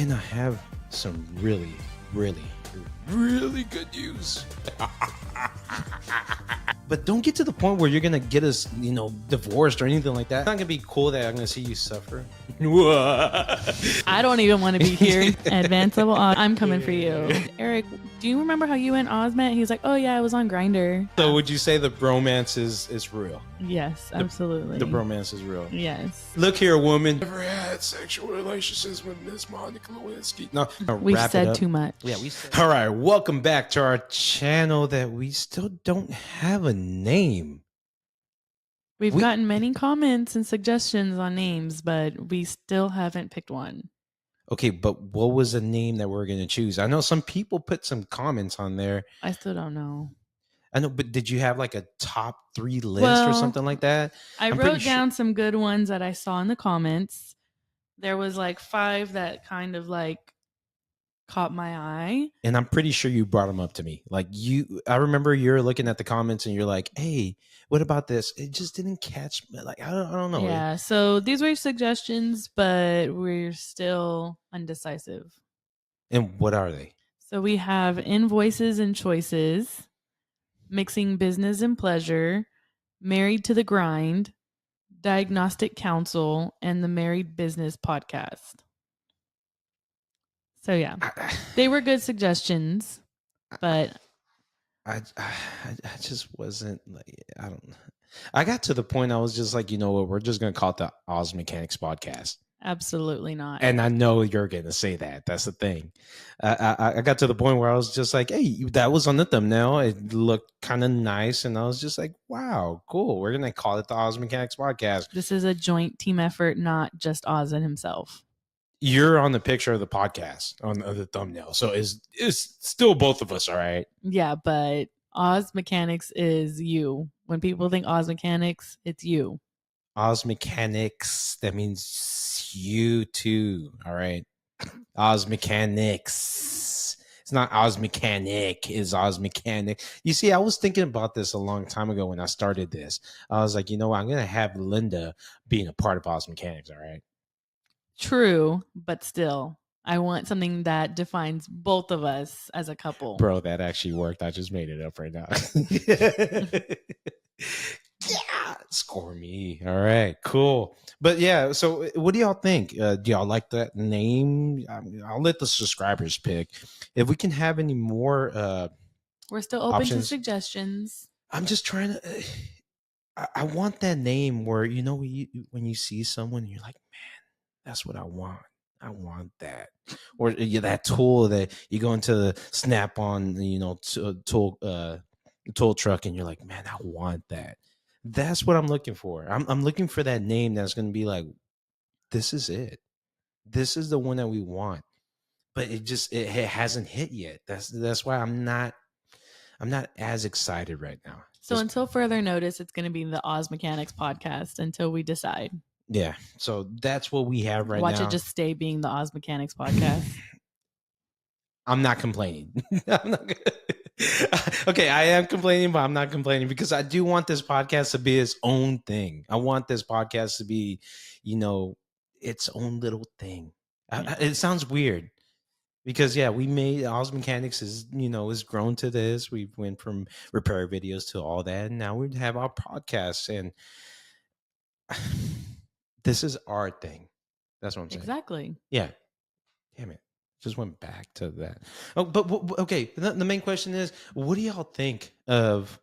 And I have some really, really, really good news. But don't get to the point where you're going to get us, divorced or anything like that. It's not going to be cool that I'm going to see you suffer. I don't even want to be here. Advance level Oz. I'm coming for you. Eric, do you remember how you and Oz met? He's like, oh yeah, I was on Grindr. So would you say the bromance is real? Yes, absolutely. The bromance is real. Yes. Look here, woman. Never had sexual relationships with Miss Monica Lewinsky. No, We've said too much. Yeah, we said. All right, welcome back to our channel that we still don't have a name. We've gotten many comments and suggestions on names, but we still haven't picked one. Okay, but what was the name that we're going to choose? I know some people put some comments on there. I still don't know. I know, but did you have like a top 3 list or something like that? I wrote down some good ones that I saw in the comments. There was like 5 that kind of like caught my eye. And I'm pretty sure you brought them up to me. I remember you're looking at the comments and you're like, hey, what about this? It just didn't catch me. Like, I don't know. Yeah. So these were suggestions, but we're still undecisive. And what are they? So we have Invoices and Choices, Mixing Business and Pleasure, Married to the Grind, Diagnostic Counsel, and the Married Business Podcast. So yeah, they were good suggestions, but I just wasn't like, I don't know. I got to the point I was just like, you know what, we're just going to call it the Oz Mechanics Podcast. Absolutely not. And I know you're going to say that. That's the thing. I got to the point where I was just like, hey, that was on the thumbnail. It looked kind of nice. And I was just like, wow, cool. We're going to call it the Oz Mechanics Podcast. This is a joint team effort, not just Oz and himself. You're on the picture of the podcast on the thumbnail. So it's still both of us, all right? Yeah, but Oz Mechanics is you. When people think Oz Mechanics, it's you. Oz Mechanics, that means you too, all right? Oz Mechanics. It's not Oz Mechanic, it's Oz Mechanic. You see, I was thinking about this a long time ago when I started this. I was like, you know what? I'm going to have Linda being a part of Oz Mechanics, all right? True, but still, I want something that defines both of us as a couple. Bro, that actually worked. I just made it up right now. Yeah, score me. All right, cool. But yeah, so what do y'all think? Do y'all like that name? I'll let the subscribers pick. If we can have any more we're still open options to suggestions. I'm just trying to I want that name where, when you see someone, you're like, man, that's what I want. I want that. Or that tool that you go into the Snap-on, tool truck, and you're like, man, I want that. That's what I'm looking for. I'm looking for that name that's going to be like, this is it. This is the one that we want. But it hasn't hit yet. That's why I'm not as excited right now. So until further notice, it's going to be the Oz Mechanics Podcast until we decide. Yeah. So that's what we have right now. Watch it just stay being the Oz Mechanics Podcast. I'm not complaining. Okay, I am complaining, but I'm not complaining because I do want this podcast to be its own thing. I want this podcast to be, its own little thing. It sounds weird because, yeah, we made Oz Mechanics is grown to this. We went from repair videos to all that, and now we have our podcasts, and this is our thing. That's what I'm saying. Exactly. Yeah. Damn it. Just went back to that. Oh, but okay. The main question is, what do y'all think of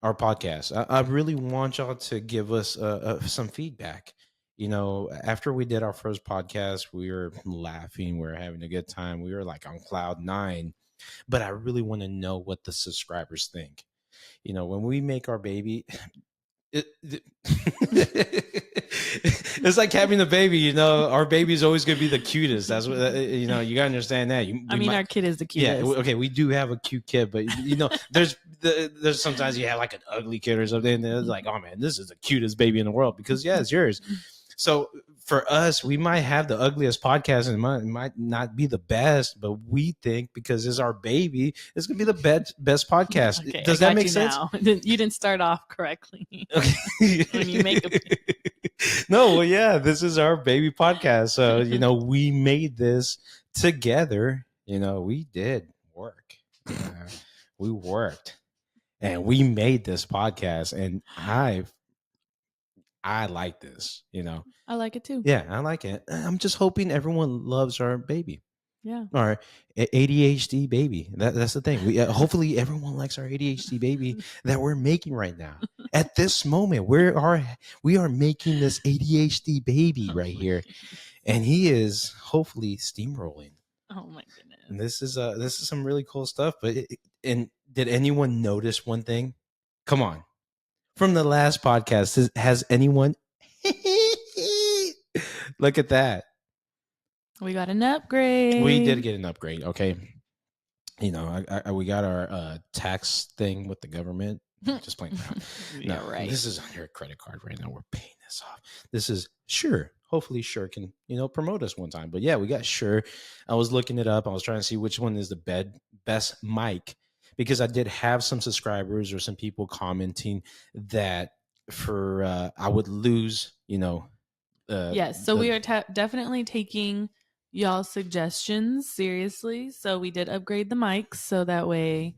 our podcast? I really want y'all to give us some feedback. After we did our first podcast, we were laughing, we were having a good time. We were like on cloud 9, but I really want to know what the subscribers think. When we make our baby, it's like having a baby. Our baby is always going to be the cutest. That's what you gotta understand that. Our kid is the cutest. Yeah, okay, we do have a cute kid, but there's sometimes you have like an ugly kid or something, and it's like, oh man, this is the cutest baby in the world because it's yours. So for us, we might have the ugliest podcast and it might not be the best, but we think because it's our baby, it's going to be the best podcast. Okay, does that make sense? Now. You didn't start off correctly. Okay. When you make a... No, well, yeah, this is our baby podcast. So, we made this together, we did work. We worked and we made this podcast, and I like this. I like it too. Yeah, I like it. I'm just hoping everyone loves our baby. Yeah. Our ADHD baby. That's the thing. We hopefully everyone likes our ADHD baby that we're making right now. At this moment, we are making this ADHD baby right here, and he is hopefully steamrolling. Oh my goodness. And this is some really cool stuff. But and did anyone notice one thing? Come on, from the last podcast, has anyone? Look at that. We got an upgrade. We did get an upgrade. Okay. We got our tax thing with the government. Just playing around. Yeah, right. This is on your credit card right now. We're paying this off. This is Shure. Hopefully Shure can, promote us one time. But yeah, we got Shure. I was looking it up. I was trying to see which one is the best mic, because I did have some subscribers or some people commenting that for I would lose, yes. So we are definitely taking y'all's suggestions seriously. So we did upgrade the mics so that way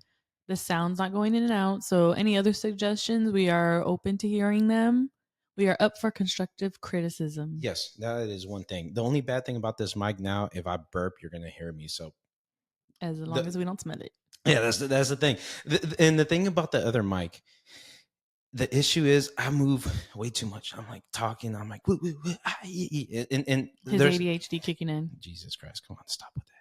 the sound's not going in and out. So any other suggestions, we are open to hearing them. We are up for constructive criticism. Yes, that is one thing. The only bad thing about this mic now, if I burp, you're gonna hear me. So as long as we don't smell it. Yeah, that's the thing. And the thing about the other mic, the issue is I move way too much. I'm like talking. I'm like, woo, woo, woo, and his ADHD kicking in. Jesus Christ, come on, stop with that.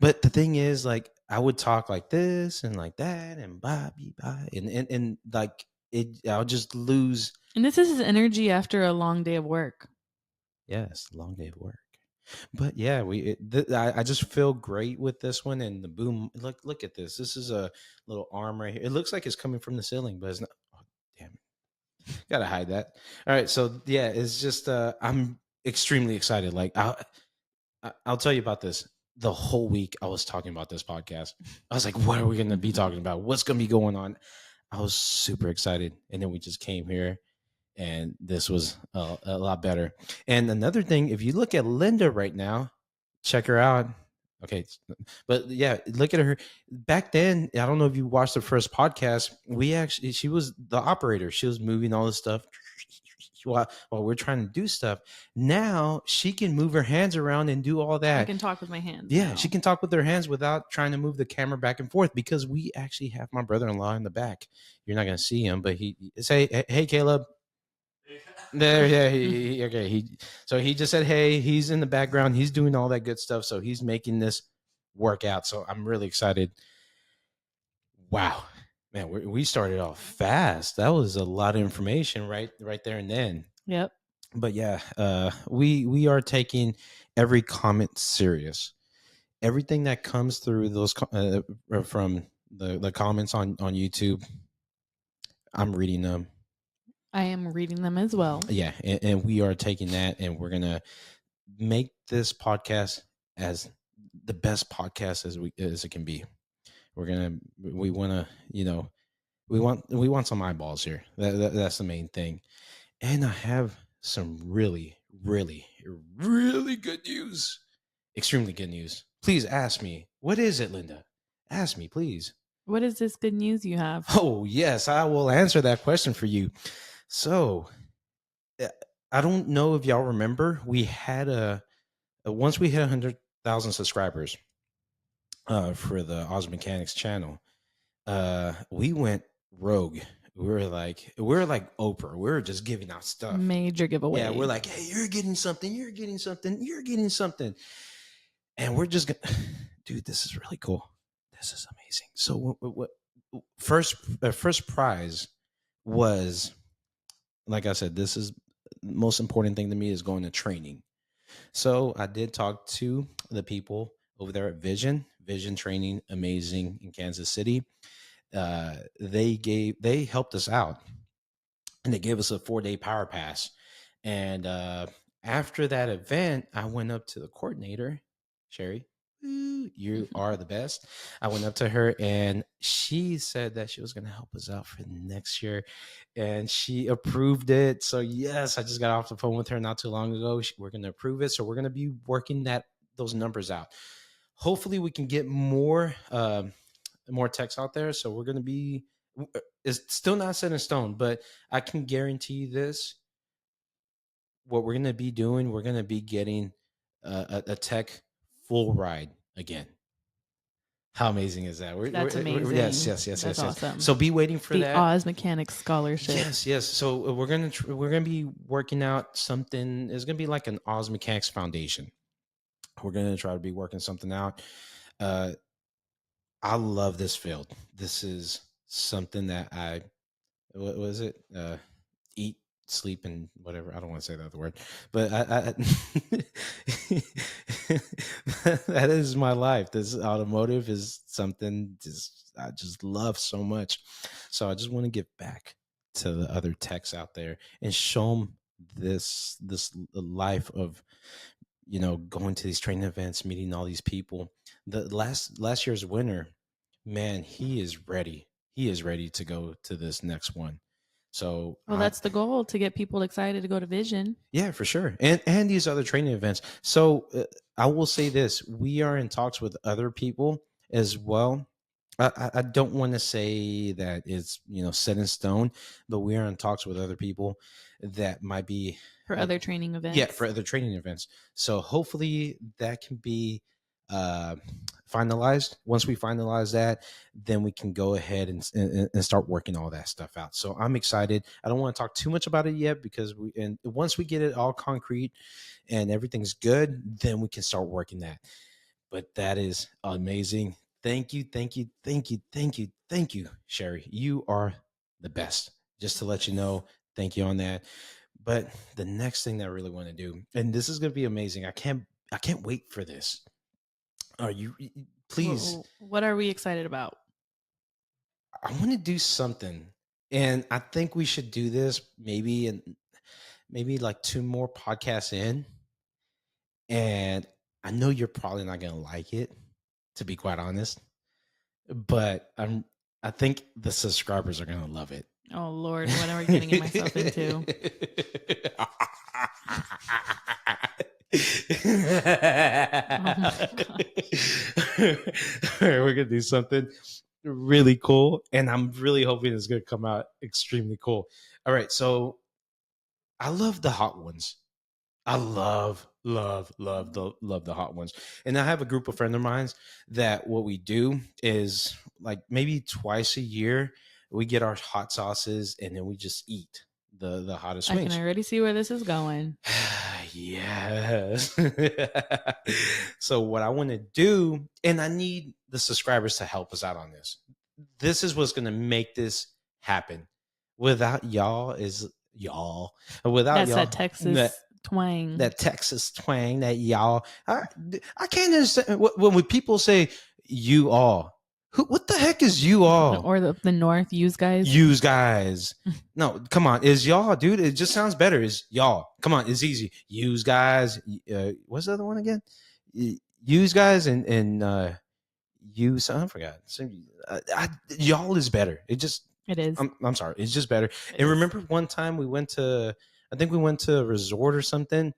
But the thing is, like, I would talk like this and like that and blah, blah, blah, and like I'll just lose. And this is his energy after a long day of work. Yes, long day of work. But yeah, I just feel great with this one, and the boom. Look at this. This is a little arm right here. It looks like it's coming from the ceiling, but it's not. Oh, damn it! Gotta hide that. All right, so yeah, it's just I'm extremely excited. Like I'll tell you about this. The whole week I was talking about this podcast. I was like, what are we going to be talking about? What's going to be going on? I was super excited, and then we just came here. And this was a lot better. And another thing, if you look at Linda right now, check her out. Okay. But yeah, look at her. Back then, I don't know if you watched the first podcast. She was the operator. She was moving all this stuff while we're trying to do stuff. Now she can move her hands around and do all that. I can talk with my hands. Yeah, now. She can talk with her hands without trying to move the camera back and forth, because we actually have my brother-in-law in the back. You're not going to see him, but he say, hey, Caleb. There, yeah, okay. So he just said, "Hey," he's in the background. He's doing all that good stuff. So he's making this work out. So I'm really excited. Wow, man, we started off fast. That was a lot of information right there and then. Yep. But yeah, we are taking every comment serious. Everything that comes through those from the comments on YouTube, I'm reading them. I am reading them as well. Yeah, and we are taking that, and we're gonna make this podcast as the best podcast as it can be. We want to, we want some eyeballs here. That's the main thing. And I have some really, really, really good news. Extremely good news. Please ask me. What is it, Linda? Ask me, please. What is this good news you have? Oh, yes, I will answer that question for you. So, I don't know if y'all remember, we had once we hit 100,000 subscribers for the Oz Mechanics channel, we went rogue. We were like Oprah. We were just giving out stuff. Major giveaway. Yeah, we're like, hey, you're getting something, you're getting something, you're getting something. And we're just going to, dude, this is really cool. This is amazing. So what first prize was, like I said, this is the most important thing to me, is going to training. So I did talk to the people over there at Vision Training, amazing, in Kansas City. They helped us out, and they gave us a 4-day power pass. And after that event, I went up to the coordinator, Sherry. You are the best. I went up to her, and she said that she was going to help us out for next year, and she approved it. So yes, I just got off the phone with her not too long ago. We're going to approve it. So we're going to be working that those numbers out. Hopefully, we can get more text out there. So we're going to be. It's still not set in stone, but I can guarantee you this: what we're going to be doing, we're going to be getting a tech full ride again. How amazing is that? That's yes, amazing. yes, yes, That's yes, yes. awesome. So be waiting for The that. Oz Mechanics Scholarship. Yes, yes. So we're gonna be working out something. It's gonna be like an Oz Mechanics Foundation. We're gonna try to be working something out. I love this field. This is something that what was it? Eat, sleep, and whatever. I don't want to say that other word, but that is my life. This automotive is something I just love so much. So I just want to give back to the other techs out there and show them this life of going to these training events, meeting all these people. The last year's winner, man, he is ready. He is ready to go to this next one. So well, that's the goal, to get people excited to go to Vision. Yeah, for sure. And these other training events. So I will say this: we are in talks with other people as well. I don't want to say that it's set in stone, but we are in talks with other people that might be for other training events. Yeah, for other training events. So hopefully that can be finalized. Once we finalize that, then we can go ahead and start working all that stuff out. So I'm excited. I don't want to talk too much about it yet because once we get it all concrete and everything's good, then we can start working that. But that is amazing. Thank you, thank you, thank you, thank you, thank you, Sherry. You are the best. Just to let you know, thank you on that. But the next thing that I really want to do, and this is going to be amazing. I can't wait for this. Are you please? What are we excited about? I want to do something, and I think we should do this maybe like 2 more podcasts in. And I know you're probably not going to like it, to be quite honest, but I think the subscribers are going to love it. Oh Lord, what are we getting myself into? We're gonna do something really cool, and I'm really hoping it's gonna come out extremely cool. All right, so I love the hot ones. I love the hot ones. And I have a group of friends of mine that what we do is like maybe twice a year we get our hot sauces and then we just eat the hottest wings. I can already see where this is going. Yes. So what I want to do, and I need the subscribers to help us out on this. This is what's going to make this happen. Without y'all, without that's y'all, that Texas twang. That Texas twang, that y'all. I can't understand when people say you all. What the heck is you all? Or the North, use guys. Use guys. No, come on. Is y'all, dude? It just sounds better. Is y'all. Come on, it's easy. Use guys. What's the other one again? Use guys and use. I forgot. So, y'all is better. It is. I'm sorry. It's just better. And remember one time we went to, I think we went to a resort or something,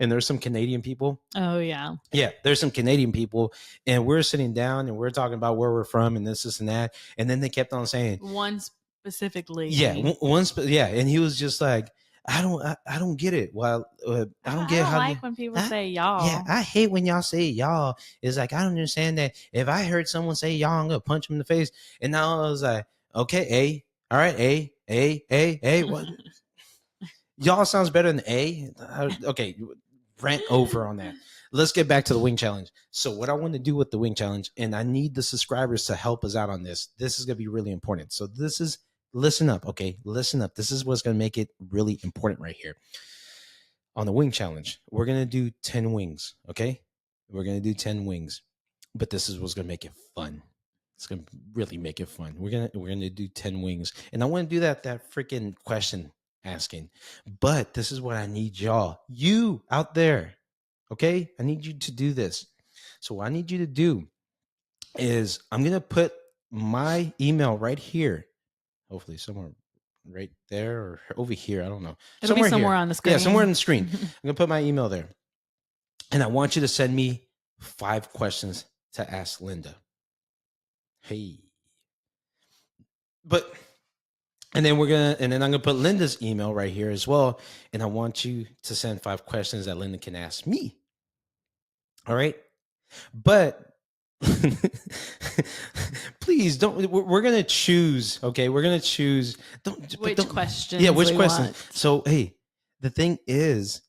and there's some Canadian people. Oh, yeah. Yeah, there's some Canadian people, and we're sitting down, and we're talking about where we're from and this, and that. And then they kept on saying. One specifically. Yeah, yeah. And he was just like, I don't get it. Well, I don't get how. When people say y'all. Yeah, I hate when y'all say y'all. It's like, I don't understand that. If I heard someone say y'all, I'm going to punch him in the face. And now I was like, okay, all right, what? Y'all sounds better than A. Okay, rant over on that. Let's get back to the wing challenge. So what I want to do with the wing challenge, and I need the subscribers to help us out on this. This is going to be really important. So listen up, okay? Listen up. This is what's going to make it really important right here. On the wing challenge, we're going to do 10 wings, okay? We're going to do 10 wings. But this is what's going to make it fun. It's going to really make it fun. We're going to do 10 wings. And I want to do that freaking question asking. But this is what I need y'all. You out there, okay? I need you to do this. So what I need you to do is I'm going to put my email right here. Hopefully somewhere right there or over here. I don't know. It'll be somewhere on the screen. Yeah, somewhere on the screen. I'm going to put my email there. And I want you to send me 5 questions to ask Linda. Hey. But and then I'm gonna put Linda's email right here as well. And I want you to send 5 questions that Linda can ask me. All right. But please don't. We're gonna choose. Okay, we're gonna choose. Which questions? Yeah, which we questions? want. So hey, the thing is,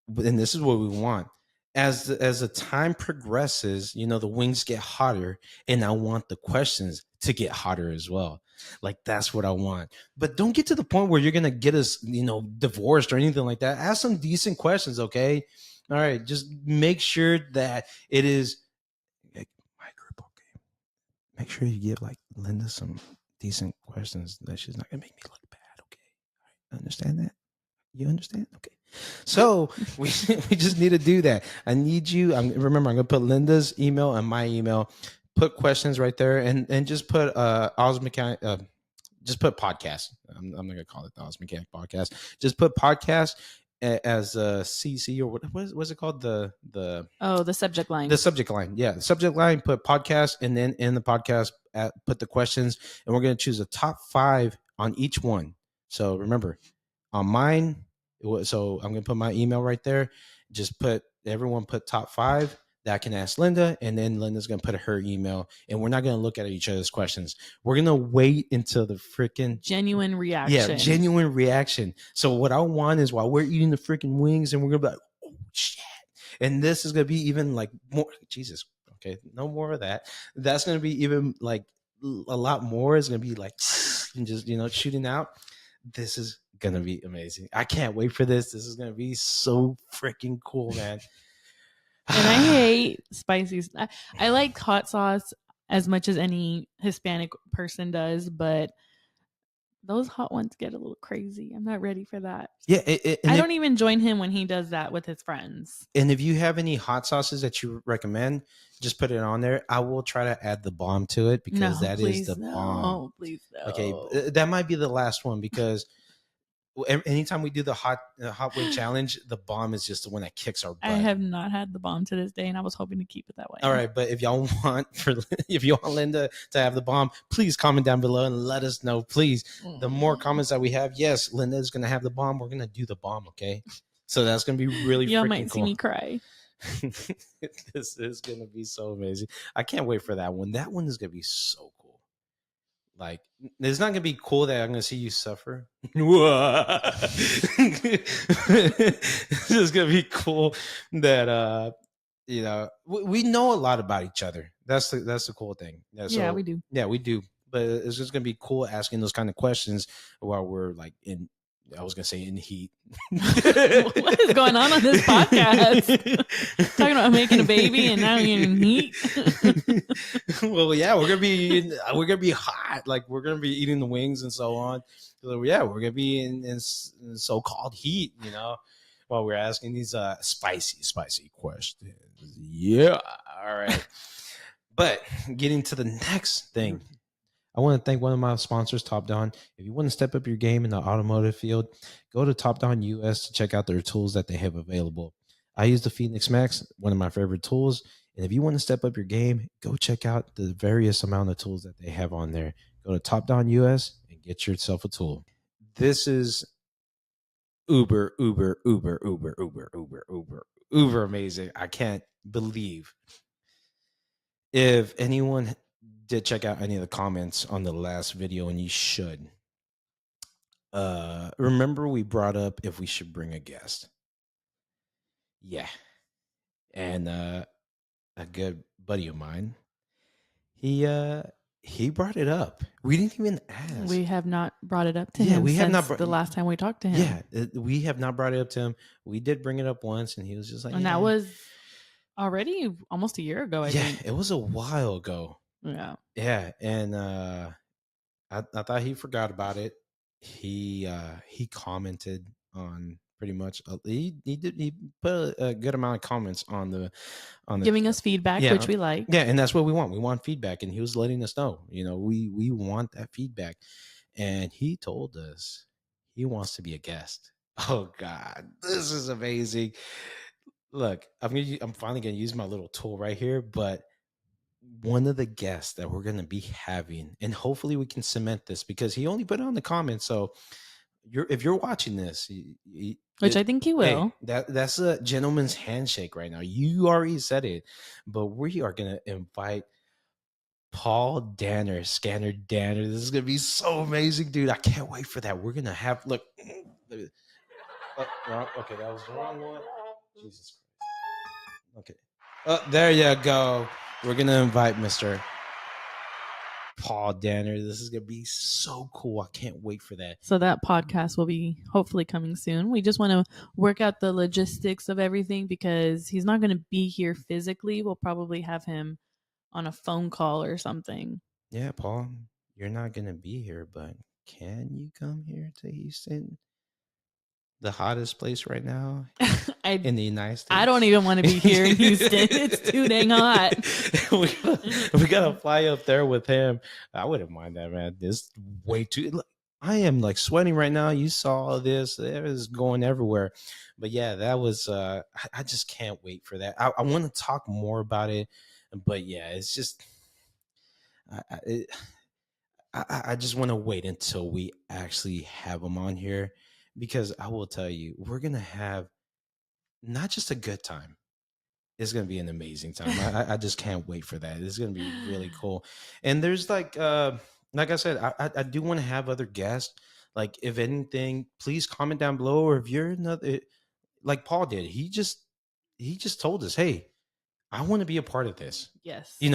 and this is what we want. As the time progresses, the wings get hotter, and I want the questions to get hotter as well. Like that's what I want. But don't get to the point where you're gonna get us, divorced or anything like that. Ask some decent questions, okay? All right, just make sure that it is like, my group, okay. Make sure you give like Linda some decent questions that she's not gonna make me look bad, okay? All right, understand that? You understand? Okay. So we just need to do that. I need you. Remember, I'm gonna put Linda's email and my email. Put questions right there, and just put Oz Mechanic. Just put podcast. I'm not gonna call it the Oz Mechanic podcast. Just put podcast as a CC or what's it called? The subject line. The subject line. Yeah, the subject line. Put podcast, and then in the podcast, put the questions, and we're gonna choose a top 5 on each one. So remember, on mine, so I'm gonna put my email right there. Just everyone put top 5 that I can ask Linda, and then Linda's gonna put her email, and we're not gonna look at each other's questions. We're gonna wait until the freaking genuine reaction. Yeah, genuine reaction. So what I want is while we're eating the freaking wings, and we're gonna be like, oh shit, and this is gonna be even like more. Jesus, okay, no more of that. That's gonna be even like a lot more. Is gonna be like and just shooting out. This is gonna be amazing. I can't wait for this. This is gonna be so freaking cool, man. And I hate spicy. I like hot sauce as much as any Hispanic person does, but those hot ones get a little crazy. I'm not ready for that. Yeah, I don't even join him when he does that with his friends. And if you have any hot sauces that you recommend, just put it on there. I will try to add the bomb to it because that is the bomb. Please no. Okay, that might be the last one because anytime we do the hot wing challenge, the bomb is just the one that kicks our butt. I have not had the bomb to this day, and I was hoping to keep it that way. All right, but if y'all want Linda to have the bomb, please comment down below and let us know. Please, the more comments that we have, yes, Linda is gonna have the bomb. We're gonna do the bomb, okay? So that's gonna be really y'all freaking might cool. see me cry. This is gonna be so amazing. I can't wait for that one. That one is gonna be so cool. Like, it's not gonna be cool that I'm gonna see you suffer. This is gonna be cool that we know a lot about each other. That's the cool thing. Yeah, we do. Yeah, we do. But it's just gonna be cool asking those kind of questions while we're like in. I was gonna say in heat. What is going on this podcast? Talking about making a baby and now you're in heat. Well, yeah, we're gonna be hot. Like we're gonna be eating the wings and so on. So, yeah, we're gonna be in so-called heat, while we're asking these spicy questions. Yeah, all right. But getting to the next thing. I want to thank one of my sponsors, TopDon. If you want to step up your game in the automotive field, go to TopDon US to check out their tools that they have available. I use the Phoenix Max, one of my favorite tools. And if you want to step up your game, go check out the various amount of tools that they have on there. Go to TopDon US and get yourself a tool. This is uber amazing. I can't believe. If anyone did check out any of the comments on the last video, and you should, remember we brought up if we should bring a guest. Yeah. And a good buddy of mine, he brought it up. We didn't even ask. We have not brought it up to him since the last time we talked to him. Yeah, we have not brought it up to him. We did bring it up once, and he was just like, and that was already almost a year ago, I think. It was a while ago. Yeah, and I thought he forgot about it. He commented on pretty much. He put a good amount of comments on the giving us feedback, which we like. Yeah, and that's what we want. We want feedback, and he was letting us know. We want that feedback, and he told us he wants to be a guest. Oh God, this is amazing. Look, I'm finally gonna use my little tool right here, but one of the guests that we're gonna be having, and hopefully we can cement this because he only put it on the comments. So if you're watching this, Which I think he hey, will. that's a gentleman's handshake right now. You already said it, but we are gonna invite Paul Danner, Scanner Danner. This is gonna be so amazing, dude. I can't wait for that. We're gonna have look. Okay, that was the wrong one. Jesus Christ. Okay. There you go. We're gonna invite Mr. Paul Danner. This is gonna be so cool. I can't wait for that. So that podcast will be hopefully coming soon. We just want to work out the logistics of everything because he's not going to be here physically. We'll probably have him on a phone call or something. Yeah, Paul, you're not gonna be here, but can you come here to Houston? The hottest place right now in the United States. I don't even want to be here in Houston. It's too dang hot. we gotta fly up there with him. I wouldn't mind that, man. This way too. I am like sweating right now. You saw this. It was going everywhere. But yeah, that was. I just can't wait for that. I want to talk more about it, but yeah, it's just. I just want to wait until we actually have him on here because I will tell you, we're going to have not just a good time. It's going to be an amazing time. I just can't wait for that. It's going to be really cool. And there's like I said, I do want to have other guests. Like if anything, please comment down below. Or if you're another, like Paul did, he just told us, hey, I want to be a part of this. Yes. He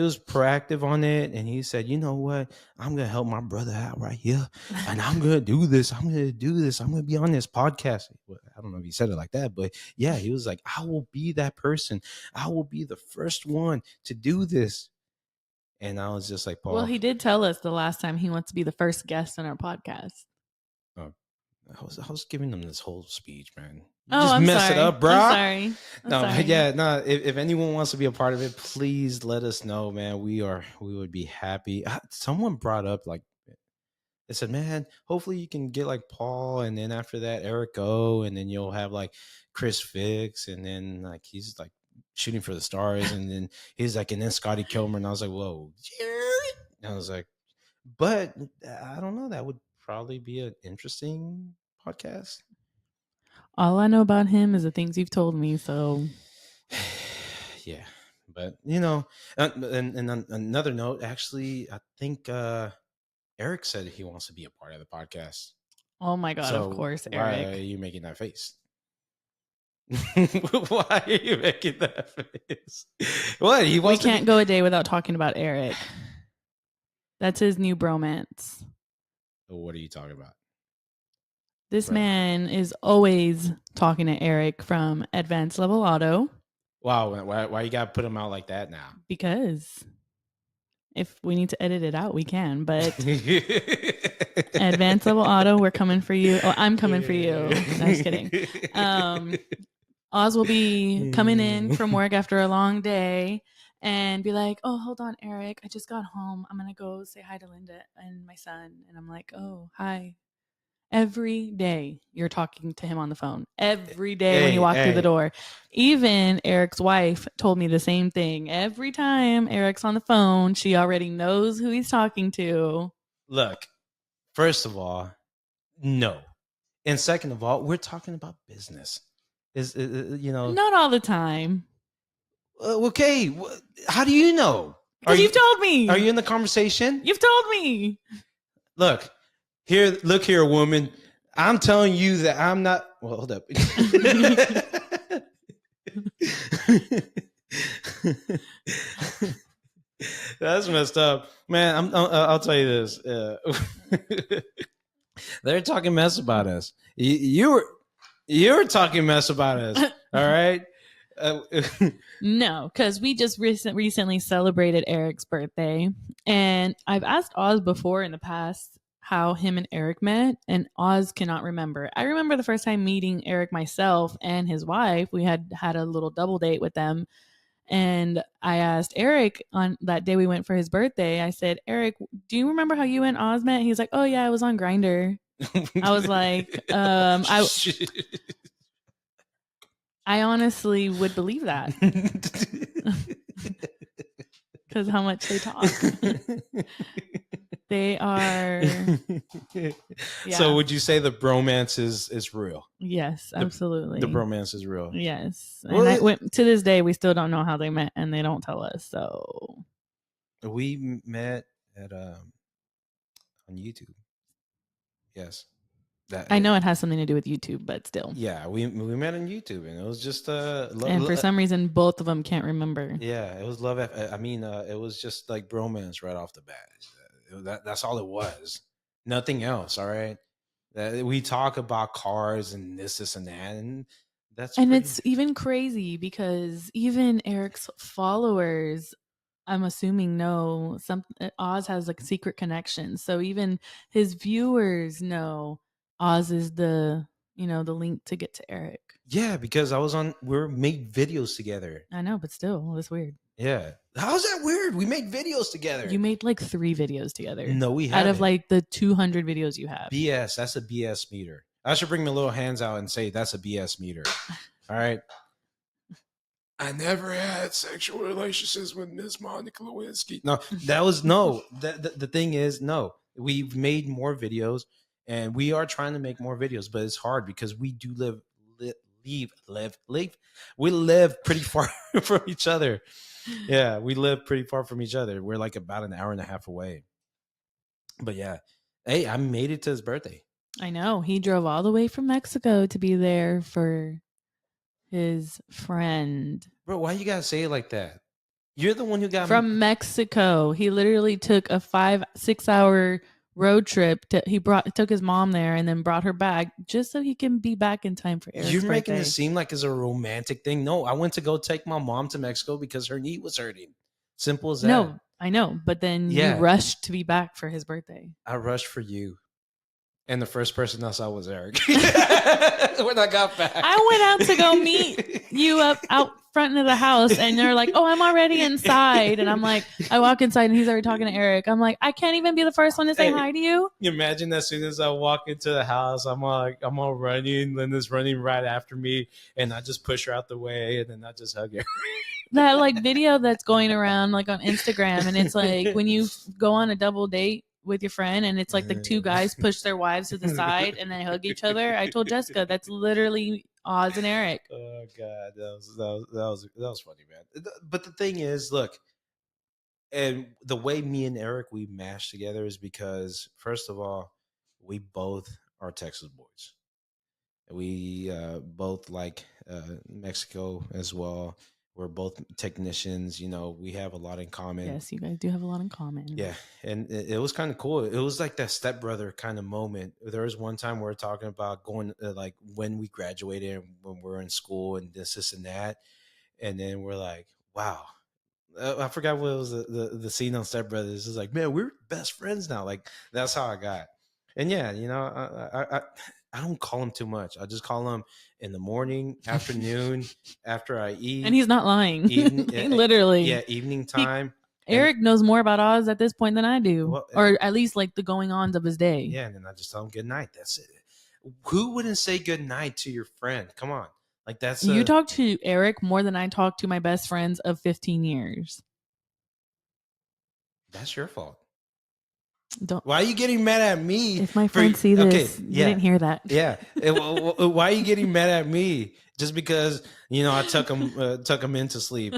was proactive on it, and he said, you know what, I'm gonna help my brother out right here, and I'm gonna do this. I'm gonna be on this podcast. Well, I don't know if he said it like that, but yeah, he was like, I will be that person. I will be the first one to do this. And I was just like, Paul. Well, he did tell us the last time he wants to be the first guest on our podcast. I was giving them this whole speech, man. I'm mess sorry. it up, bro. I'm sorry. If anyone wants to be a part of it, please let us know, man. We would be happy. Someone brought up like they said, man, hopefully you can get like Paul, and then after that Eric O, and then you'll have like Chris Fix, and then like he's like shooting for the stars, and then he's like, and then Scotty Kilmer, and I was like, whoa, and I was like, but I don't know, that would probably be an interesting podcast. All I know about him is the things you've told me. So, yeah, but you know, and on another note, actually, I think Eric said he wants to be a part of the podcast. Oh my god! So of course, Eric. Why are you making that face? Why are you making that face? What he wants? We can't go a day without talking about Eric. That's his new bromance. What are you talking about? This man is always talking to Eric from Advanced Level Auto. Wow, why you gotta put him out like that now? Because if we need to edit it out, we can. But Advanced Level Auto, we're coming for you. Oh, I'm coming for you. No, just kidding. Oz will be coming in from work after a long day and be like, oh, hold on, Eric. I just got home. I'm going to go say hi to Linda and my son. And I'm like, oh, hi. Every day you're talking to him on the phone. Every day when you walk through the door. Even Eric's wife told me the same thing. Every time Eric's on the phone, she already knows who he's talking to. Look, first of all, no. And second of all, we're talking about business. Is not all the time. Okay, how do you know? Because you've told me. Are you in the conversation? You've told me. Look here, woman. I'm telling you that I'm not. Well, hold up. That's messed up, man. I'll tell you this. They're talking mess about us. You were talking mess about us. All right. No, because we just recently celebrated Eric's birthday, and I've asked Oz before in the past how him and Eric met, and Oz cannot remember. I remember the first time meeting Eric myself and his wife. We had a little double date with them, and I asked Eric on that day we went for his birthday. I said, Eric, do you remember how you and Oz met? He's like, oh yeah, I was on Grindr. I was like, I honestly would believe that because how much they talk. They are, So yeah. would you say the bromance is real? Yes, The absolutely. bromance is real. Yes. Well, And to this day, we still don't know how they met and they don't tell us. So we met at on YouTube. Yes. That I know it has something to do with YouTube, but still. Yeah, we met on YouTube, and it was just And for some reason, both of them can't remember. yeah, it was love. I mean, it was just like bromance right off the bat. That's all it was. Nothing else. All right. We talk about cars and this, and that, and that's And pretty. it's even crazy because even Eric's followers, I'm assuming, know Oz has like secret connections. So even his viewers know Oz is the link to get to Eric. Yeah, because we made videos together. I know, but still, it's weird. Yeah, how's that weird? We made videos together. You made like 3 videos together. No, we haven't. Out of like the 200 videos you have. BS. That's a BS meter. I should bring my little hands out and say that's a BS meter. All right. I never had sexual relationships with Miss Monica Lewinsky. No, that was no. The thing is, no. We've made more videos, and we are trying to make more videos, but it's hard because we do live. We live pretty far from each other. Yeah, we live pretty far from each other. We're like about an hour and a half away. But yeah, hey, I made it to his birthday. I know. He drove all the way from Mexico to be there for his friend. Bro, why you gotta say it like that? You're the one who got from Mexico. He literally took a 5-6 hour road trip. Took his mom there and then brought her back just so he can be back in time for Eric's You're birthday. making it seem like it's a romantic thing. No, I went to go take my mom to Mexico because her knee was hurting. Simple as that. No, I know, but then you rushed to be back for his birthday. I rushed for you. And the first person I saw was Eric. When I got back, I went out to go meet you out front of the house, and they're like, "Oh, I'm already inside." And I'm like, I walk inside, and he's already talking to Eric. I'm like, I can't even be the first one to say hi to you. Imagine as soon as I walk into the house, I'm all running. Linda's running right after me, and I just push her out the way, and then I just hug her. That like video that's going around like on Instagram, and it's like when you go on a double date with your friend and it's like the 2 guys push their wives to the side and they hug each other. I told Jessica that's literally Oz and Eric. Oh god, that was funny, man. But the thing is, look, and the way me and Eric we mashed together is because first of all, we both are Texas boys. We both like Mexico as well. We're both technicians. You know, we have a lot in common. Yes, you guys do have a lot in common. Yeah, and it was kind of cool. It was like that stepbrother kind of moment. There was one time we were talking about going like when we graduated and when we're in school and this and that, and then we're like, wow. I forgot what was the scene on Step Brothers. It's like, man, we're best friends now. Like that's how I got. And yeah, you know, I don't call him too much. I just call him in the morning, afternoon, after I eat. And he's not lying. Literally. Yeah, evening time. Eric knows more about Oz at this point than I do. Well, or at least like the going ons of his day. Yeah, and then I just tell him good night. That's it. Who wouldn't say good night to your friend? Come on. Like that's you talk to Eric more than I talk to my best friends of 15 years. That's your fault. Don't. Why are you getting mad at me? If my friends see this, you didn't hear that. Yeah. Why are you getting mad at me? Just because I took him into sleep.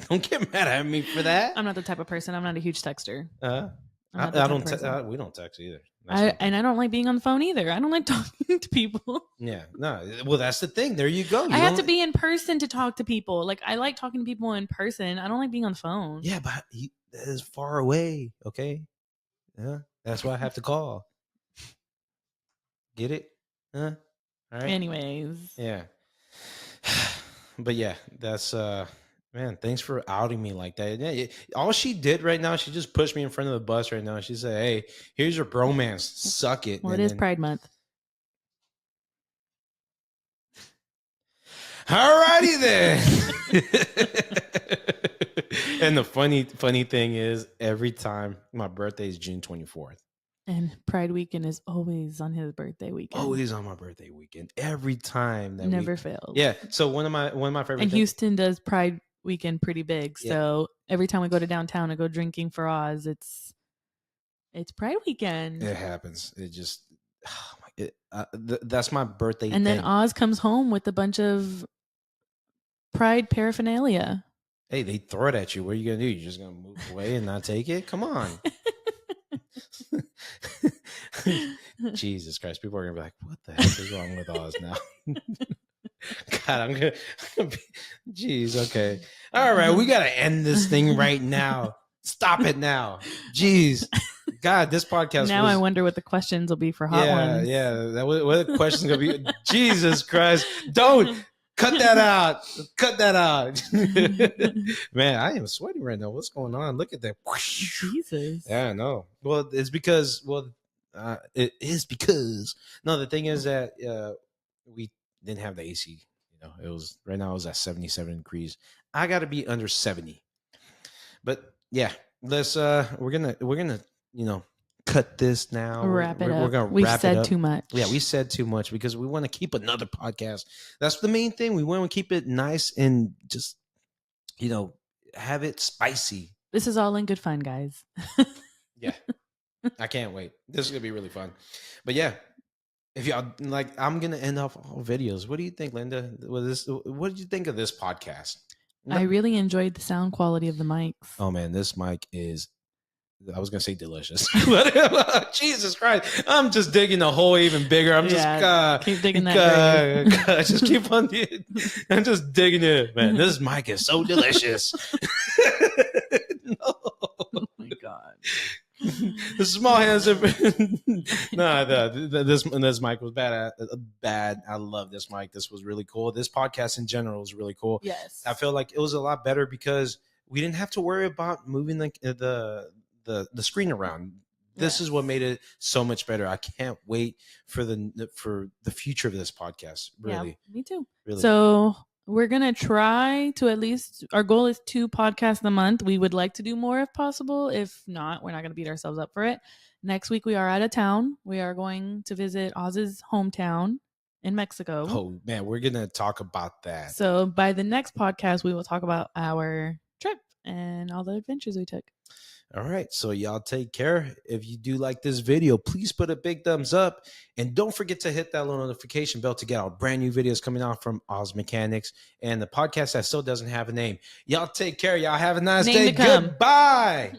Don't get mad at me for that. I'm not the type of person. I'm not a huge texter. I don't. We don't text either. And I don't like being on the phone either. I don't like talking to people. Yeah, no. Well, that's the thing. There you go. I have to be in person to talk to people. Like I like talking to people in person. I don't like being on the phone. Yeah, but that is far away. Okay. Yeah, that's why I have to call. Get it? Huh? All right. Anyways. Yeah. But yeah, that's man, thanks for outing me like that. Yeah, all she did right now, she just pushed me in front of the bus right now. She said, "Hey, here's your bromance. Suck it." Well, it is Pride Month. Alrighty then. And the funny thing is, every time my birthday is June 24th. And Pride Weekend is always on his birthday weekend. Always on my birthday weekend. Every time that Never we, fails. yeah. So one of my favorite And things. Houston does Pride Weekend pretty big. Yeah. So every time we go to downtown and go drinking for Oz, it's Pride Weekend. It happens. It just, that's my birthday. And then thing. Oz comes home with a bunch of Pride paraphernalia. Hey, they throw it at you. What are you gonna do? You're just gonna move away and not take it? Come on. Jesus Christ. People are gonna be like, what the heck is wrong with Oz now? God, I'm gonna be, jeez, okay. All right, we gotta end this thing right now. Stop it now. Jeez. God, this podcast now I wonder what the questions will be for Hot Ones. Yeah. What the question's gonna be? Jesus Christ. Don't cut that out. Cut that out. Man, I am sweating right now. What's going on? Look at that. Jesus. Yeah, I know. Well, it's because it is because the thing is that we didn't have the AC. It was right now. It was at 77 degrees. I got to be under 70. But yeah, let's. We're gonna cut this now. Wrap it up. We're gonna We've wrap said it up. too much. Yeah, we said too much because we want to keep another podcast. That's the main thing. We want to keep it nice and just have it spicy. This is all in good fun, guys. Yeah. I can't wait. This is gonna be really fun. But yeah, if y'all like, I'm gonna end off all videos. What do you think, Linda? What did you think of this podcast? I really enjoyed the sound quality of the mics. Oh man, this mic is, I was gonna say delicious, but Jesus Christ, I'm just digging the hole even bigger. I'm just keep digging that. just keep on. I'm just digging it, man. This mic is so delicious. No. Oh my God. The small hands. This mic was bad. I love this mic. This was really cool. This podcast in general was really cool. Yes, I feel like it was a lot better because we didn't have to worry about moving the screen around. This is what made it so much better. I can't wait for the future of this podcast. Really, yeah, me too. Really. So we're gonna try to, at least our goal is 2 podcasts a month. We would like to do more if possible. If not, we're not gonna beat ourselves up for it. Next week we are out of town. We are going to visit Oz's hometown in Mexico. Oh man, we're gonna talk about that. So by the next podcast, we will talk about our trip and all the adventures we took. All right, so y'all take care. If you do like this video, please put a big thumbs up. And don't forget to hit that little notification bell to get our brand new videos coming out from Oz Mechanics and the podcast that still doesn't have a name. Y'all take care. Y'all have a nice day. Goodbye.